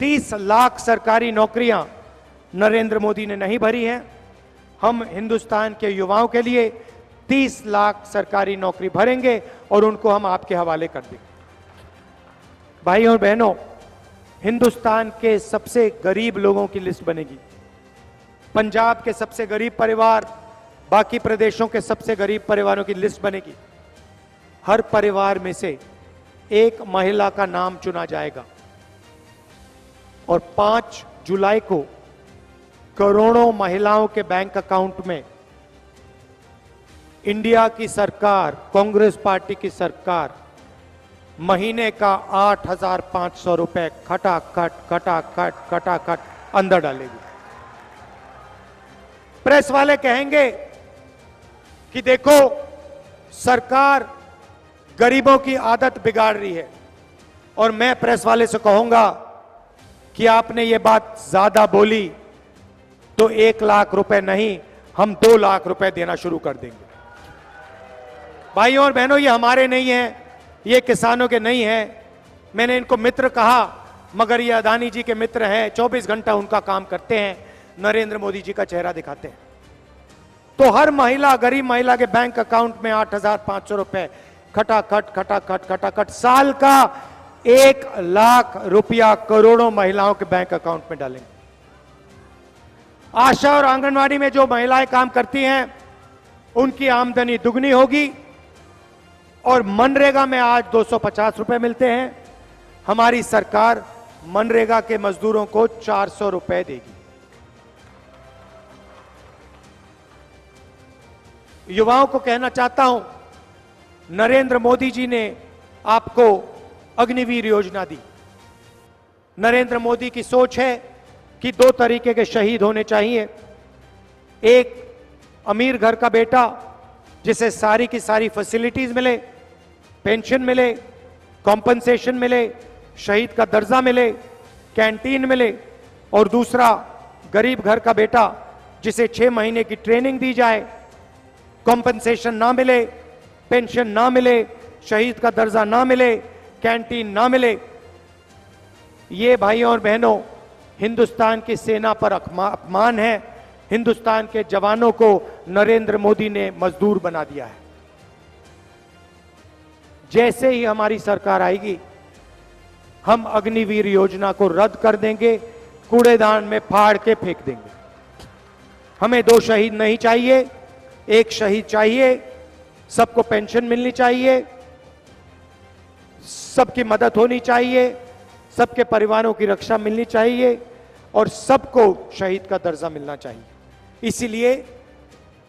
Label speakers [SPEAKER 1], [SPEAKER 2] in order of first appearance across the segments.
[SPEAKER 1] 30 लाख सरकारी नौकरियां नरेंद्र मोदी ने नहीं भरी हैं। हम हिंदुस्तान के युवाओं के लिए 30 लाख सरकारी नौकरी भरेंगे और उनको हम आपके हवाले कर देंगे। भाइयों और बहनों, हिंदुस्तान के सबसे गरीब लोगों की लिस्ट बनेगी। पंजाब के सबसे गरीब परिवार, बाकी प्रदेशों के सबसे गरीब परिवारों की लिस्ट बनेगी। हर परिवार में से एक महिला का नाम चुना जाएगा और 5 जुलाई को करोड़ों महिलाओं के बैंक अकाउंट में इंडिया की सरकार, कांग्रेस पार्टी की सरकार महीने का 8,500 रुपए खटाखट अंदर डालेगी। प्रेस वाले कहेंगे कि देखो सरकार गरीबों की आदत बिगाड़ रही है, और मैं प्रेस वाले से कहूंगा कि आपने ये बात ज्यादा बोली तो 1 लाख रुपए नहीं, हम 2 लाख रुपए देना शुरू कर देंगे। भाइयों और बहनों, ये हमारे नहीं है, ये किसानों के नहीं है। मैंने इनको मित्र कहा, मगर ये अदानी जी के मित्र हैं, 24 घंटा उनका काम करते हैं, नरेंद्र मोदी जी का चेहरा दिखाते हैं। तो हर महिला, गरीब महिला के बैंक अकाउंट में 8,500 रुपए खटाखट साल का 1 लाख रुपया करोड़ों महिलाओं के बैंक अकाउंट में डालेंगे। आशा और आंगनवाड़ी में जो महिलाएं काम करती हैं उनकी आमदनी दुगनी होगी, और मनरेगा में आज 250 रुपए मिलते हैं। हमारी सरकार मनरेगा के मजदूरों को 400 रुपए देगी। युवाओं को कहना चाहता हूं, नरेंद्र मोदी जी ने आपको अग्निवीर योजना दी। नरेंद्र मोदी की सोच है कि 2 तरीके के शहीद होने चाहिए। एक अमीर घर का बेटा जिसे सारी की सारी फैसिलिटीज मिले, पेंशन मिले, कॉम्पनसेशन मिले, शहीद का दर्जा मिले, कैंटीन मिले, और दूसरा गरीब घर का बेटा जिसे 6 महीने की ट्रेनिंग दी जाए, कॉम्पनसेशन ना मिले, पेंशन ना मिले, शहीद का दर्जा ना मिले, कैंटीन ना मिले। ये भाइयों और बहनों हिंदुस्तान की सेना पर अपमान है। हिंदुस्तान के जवानों को नरेंद्र मोदी ने मजदूर बना दिया है। जैसे ही हमारी सरकार आएगी, हम अग्निवीर योजना को रद्द कर देंगे, कूड़ेदान में फाड़ के फेंक देंगे। हमें 2 शहीद नहीं चाहिए, 1 शहीद चाहिए। सबको पेंशन मिलनी चाहिए, सबकी मदद होनी चाहिए, सबके परिवारों की रक्षा मिलनी चाहिए, और सबको शहीद का दर्जा मिलना चाहिए। इसीलिए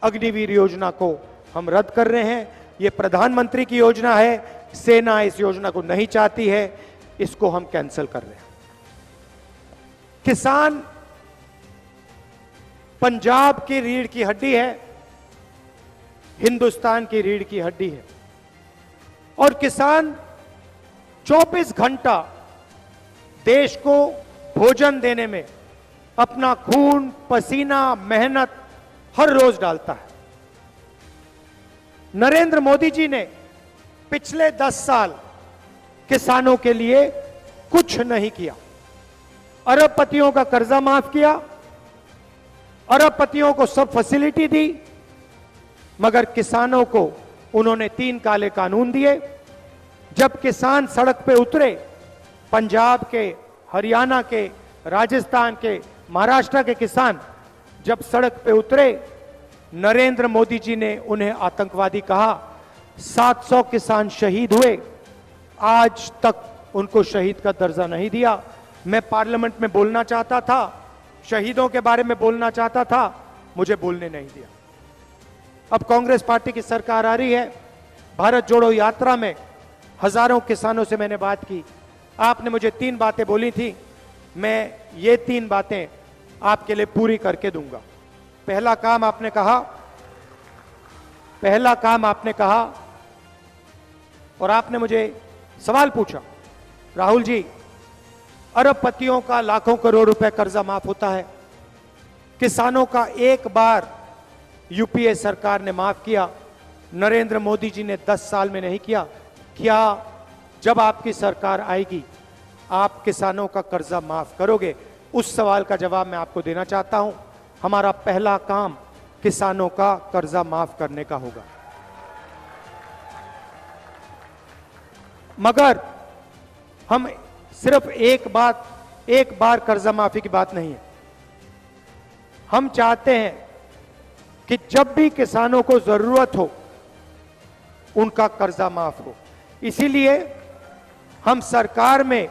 [SPEAKER 1] अग्निवीर योजना को हम रद्द कर रहे हैं। यह प्रधानमंत्री की योजना है, सेना इस योजना को नहीं चाहती है, इसको हम कैंसिल कर रहे हैं। किसान पंजाब की रीढ़ की हड्डी है, हिंदुस्तान की रीढ़ की हड्डी है, और किसान 24 घंटा देश को भोजन देने में अपना खून, पसीना, मेहनत हर रोज डालता है। नरेंद्र मोदी जी ने पिछले 10 साल किसानों के लिए कुछ नहीं किया। अरबपतियों का कर्जा माफ किया, अरबपतियों को सब फैसिलिटी दी, मगर किसानों को उन्होंने 3 काले कानून दिए। जब किसान सड़क पे उतरे, पंजाब के, हरियाणा के, राजस्थान के, महाराष्ट्र के किसान जब सड़क पे उतरे, नरेंद्र मोदी जी ने उन्हें आतंकवादी कहा। 700 किसान शहीद हुए, आज तक उनको शहीद का दर्जा नहीं दिया। मैं पार्लियामेंट में बोलना चाहता था, शहीदों के बारे में बोलना चाहता था, मुझे बोलने नहीं दिया। अब कांग्रेस पार्टी की सरकार आ रही है। भारत जोड़ो यात्रा में हजारों किसानों से मैंने बात की। आपने मुझे 3 बातें बोली थी, मैं ये 3 बातें आपके लिए पूरी करके दूंगा। पहला काम आपने कहा, और आपने मुझे सवाल पूछा, राहुल जी, अरबपतियों का लाखों करोड़ रुपए कर्जा माफ होता है, किसानों का एक बार यूपीए सरकार ने माफ किया, नरेंद्र मोदी जी ने 10 साल में नहीं किया। क्या जब आपकी सरकार आएगी आप किसानों का कर्जा माफ करोगे? उस सवाल का जवाब मैं आपको देना चाहता हूं। हमारा पहला काम किसानों का कर्जा माफ करने का होगा। मगर हम सिर्फ एक बार कर्जा माफी की बात नहीं है। हम चाहते हैं कि जब भी किसानों को जरूरत हो उनका कर्जा माफ हो। इसीलिए हम सरकार में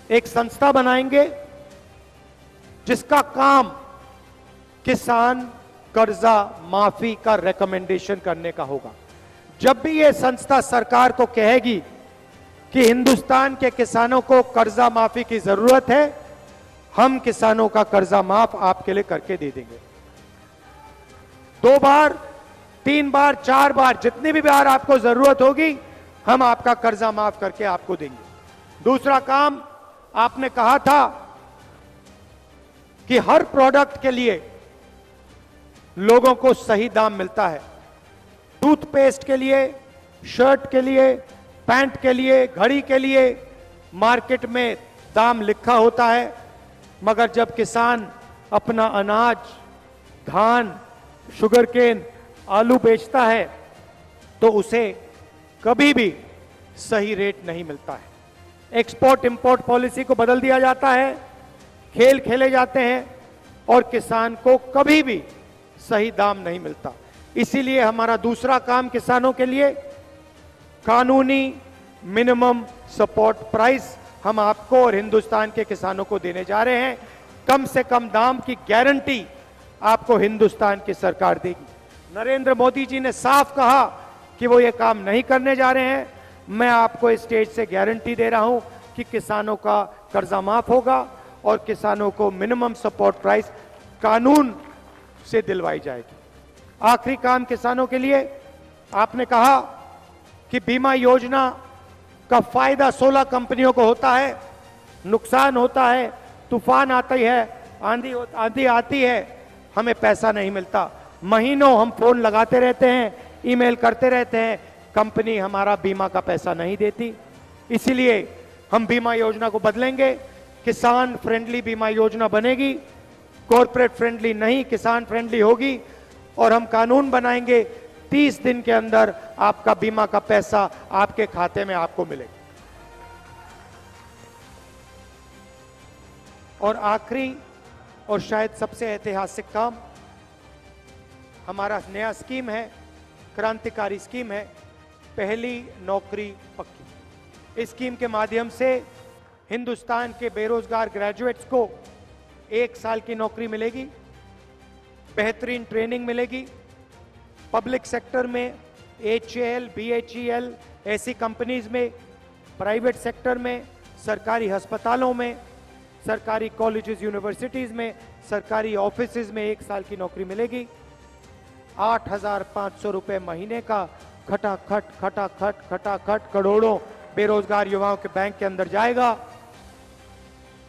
[SPEAKER 1] एक संस्था बनाएंगे जिसका काम किसान कर्जा माफी का रिकमेंडेशन करने का होगा। जब भी यह संस्था सरकार को कहेगी कि हिंदुस्तान के किसानों को कर्जा माफी की जरूरत है, हम किसानों का कर्जा माफ आपके लिए करके दे देंगे। 2 बार, 3 बार, 4 बार, जितनी भी बार आपको जरूरत होगी हम आपका कर्जा माफ करके आपको देंगे। दूसरा काम, आपने कहा था कि हर प्रोडक्ट के लिए लोगों को सही दाम मिलता है। टूथपेस्ट के लिए, शर्ट के लिए, पैंट के लिए, घड़ी के लिए मार्केट में दाम लिखा होता है, मगर जब किसान अपना अनाज, धान, शुगरकेन, आलू बेचता है तो उसे कभी भी सही रेट नहीं मिलता है। एक्सपोर्ट इंपोर्ट पॉलिसी को बदल दिया जाता है, खेल खेले जाते हैं और किसान को कभी भी सही दाम नहीं मिलता। इसीलिए हमारा दूसरा काम किसानों के लिए कानूनी मिनिमम सपोर्ट प्राइस हम आपको और हिंदुस्तान के किसानों को देने जा रहे हैं। कम से कम दाम की गारंटी आपको हिंदुस्तान की सरकार देगी। नरेंद्र मोदी जी ने साफ कहा कि वो ये काम नहीं करने जा रहे हैं। मैं आपको इस स्टेज से गारंटी दे रहा हूं कि किसानों का कर्जा माफ होगा और किसानों को मिनिमम सपोर्ट प्राइस कानून से दिलवाई जाएगी। आखिरी काम किसानों के लिए, आपने कहा कि बीमा योजना का फायदा 16 कंपनियों को होता है, नुकसान होता है, तूफान आती है, आंधी आती है, हमें पैसा नहीं मिलता। महीनों हम फोन लगाते रहते हैं, ईमेल करते रहते हैं, कंपनी हमारा बीमा का पैसा नहीं देती। इसीलिए हम बीमा योजना को बदलेंगे, किसान फ्रेंडली बीमा योजना बनेगी, कॉर्पोरेट फ्रेंडली नहीं, किसान फ्रेंडली होगी। और हम कानून बनाएंगे 30 दिन के अंदर आपका बीमा का पैसा आपके खाते में आपको मिलेगा। और आखिरी और शायद सबसे ऐतिहासिक काम, हमारा नया स्कीम है, क्रांतिकारी स्कीम है, पहली नौकरी पक्की। इस स्कीम के माध्यम से हिंदुस्तान के बेरोजगार ग्रेजुएट्स को 1 साल की नौकरी मिलेगी, बेहतरीन ट्रेनिंग मिलेगी। पब्लिक सेक्टर में HAL, BHEL ऐसी कंपनीज में, प्राइवेट सेक्टर में, सरकारी अस्पतालों में, सरकारी कॉलेजेस, यूनिवर्सिटीज में, सरकारी ऑफिसेज में 1 साल की नौकरी मिलेगी। 8,500 रुपए महीने का खटाखट करोड़ों बेरोजगार युवाओं के बैंक के अंदर जाएगा।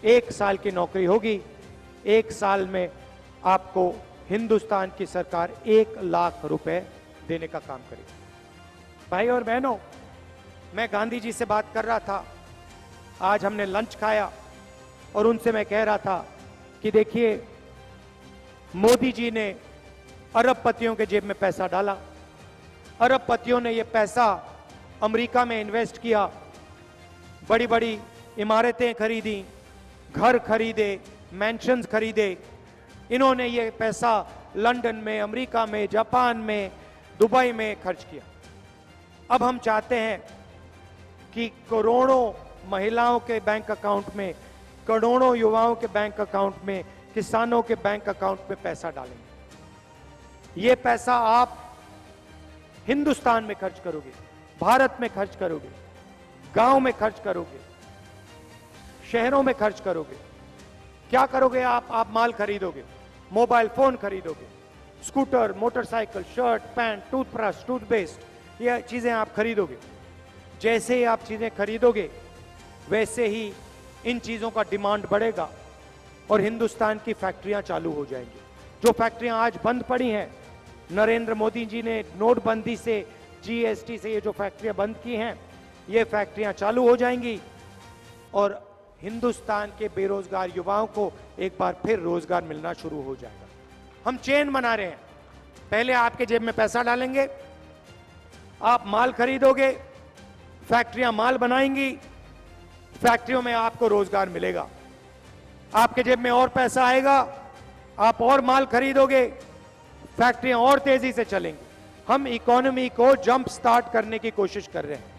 [SPEAKER 1] 1 साल की नौकरी होगी। 1 साल में आपको हिंदुस्तान की सरकार 1 लाख रुपए देने का काम करेगी। भाई और बहनों, मैं गांधी जी से बात कर रहा था, आज हमने लंच खाया और उनसे मैं कह रहा था कि देखिए, मोदी जी ने अरबपतियों के जेब में पैसा डाला, अरबपतियों ने यह पैसा अमेरिका में इन्वेस्ट किया, बड़ी बड़ी इमारतें खरीदी, घर खरीदे, मैंशंस खरीदे। इन्होंने ये पैसा लंदन में, अमेरिका में, जापान में, दुबई में खर्च किया। अब हम चाहते हैं कि करोड़ों महिलाओं के बैंक अकाउंट में, करोड़ों युवाओं के बैंक अकाउंट में, किसानों के बैंक अकाउंट में पैसा डालेंगे। ये पैसा आप हिंदुस्तान में खर्च करोगे, भारत में खर्च करोगे, गांव में खर्च करोगे, शहरों में खर्च करोगे। क्या करोगे आप माल खरीदोगे, मोबाइल फोन खरीदोगे, scooter, motorcycle, shirt, pant, toothbrush, toothpaste, ये चीजें आप खरीदोगे। जैसे ही आप चीजें खरीदोगे वैसे ही इन चीजों का डिमांड बढ़ेगा और हिंदुस्तान की फैक्ट्रियां चालू हो जाएंगी। जो फैक्ट्रियां आज बंद पड़ी हैं, नरेंद्र मोदी जी ने नोटबंदी से, GST से ये जो फैक्ट्रियां बंद की हैं, ये फैक्ट्रियां चालू हो जाएंगी। और हिंदुस्तान के बेरोजगार युवाओं को एक बार फिर रोजगार मिलना शुरू हो जाएगा। हम चेन बना रहे हैं, पहले आपके जेब में पैसा डालेंगे, आप माल खरीदोगे, फैक्ट्रियां माल बनाएंगी, फैक्ट्रियों में आपको रोजगार मिलेगा, आपके जेब में और पैसा आएगा, आप और माल खरीदोगे, फैक्ट्रियां और तेजी से चलेंगी। हम इकोनॉमी को जंप स्टार्ट करने की कोशिश कर रहे हैं।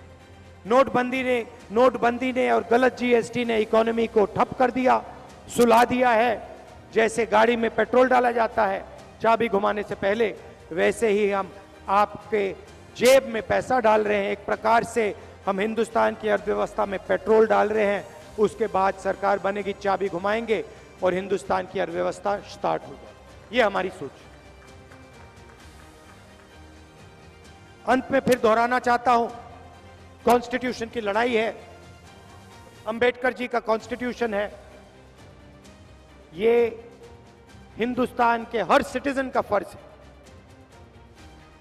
[SPEAKER 1] नोटबंदी ने और गलत जीएसटी ने इकोनॉमी को ठप कर दिया, सुला दिया है। जैसे गाड़ी में पेट्रोल डाला जाता है चाबी घुमाने से पहले, वैसे ही हम आपके जेब में पैसा डाल रहे हैं। एक प्रकार से हम हिंदुस्तान की अर्थव्यवस्था में पेट्रोल डाल रहे हैं। उसके बाद सरकार बनेगी, चाबी घुमाएंगे और हिंदुस्तान की अर्थव्यवस्था स्टार्ट हो जाएगी। ये हमारी सोच है। अंत में फिर दोहराना चाहता हूं, कॉन्स्टिट्यूशन की लड़ाई है, अंबेडकर जी का कॉन्स्टिट्यूशन है। ये हिंदुस्तान के हर सिटीजन का फर्ज है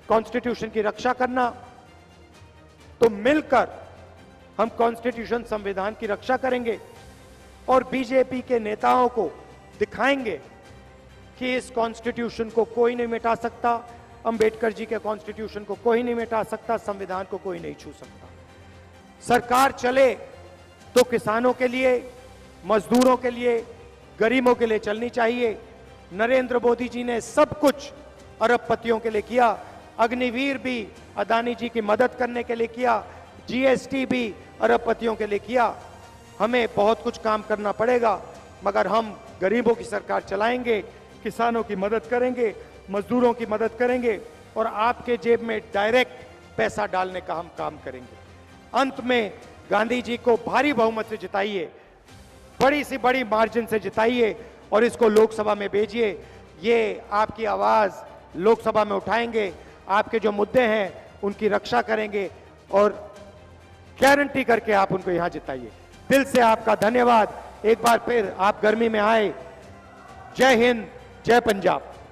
[SPEAKER 1] कॉन्स्टिट्यूशन की रक्षा करना। तो मिलकर हम कॉन्स्टिट्यूशन, संविधान की रक्षा करेंगे और बीजेपी के नेताओं को दिखाएंगे कि इस कॉन्स्टिट्यूशन को कोई नहीं मिटा सकता, अंबेडकर जी के कॉन्स्टिट्यूशन को कोई नहीं मिटा सकता, संविधान को कोई नहीं छू सकता। सरकार चले तो किसानों के लिए, मजदूरों के लिए, गरीबों के लिए चलनी चाहिए। नरेंद्र मोदी जी ने सब कुछ अरबपतियों के लिए किया, अग्निवीर भी अदानी जी की मदद करने के लिए किया, जीएसटी भी अरबपतियों के लिए किया। हमें बहुत कुछ काम करना पड़ेगा, मगर हम गरीबों की सरकार चलाएंगे, किसानों की मदद करेंगे, मजदूरों की मदद करेंगे और आपके जेब में डायरेक्ट पैसा डालने का हम काम करेंगे। अंत में गांधी जी को भारी बहुमत से जिताइए, बड़ी से बड़ी मार्जिन से जिताइए और इसको लोकसभा में भेजिए। ये आपकी आवाज लोकसभा में उठाएंगे, आपके जो मुद्दे हैं उनकी रक्षा करेंगे और गारंटी करके आप उनको यहां जिताइए। दिल से आपका धन्यवाद। एक बार फिर आप गर्मी में आए। जय हिंद, जय पंजाब।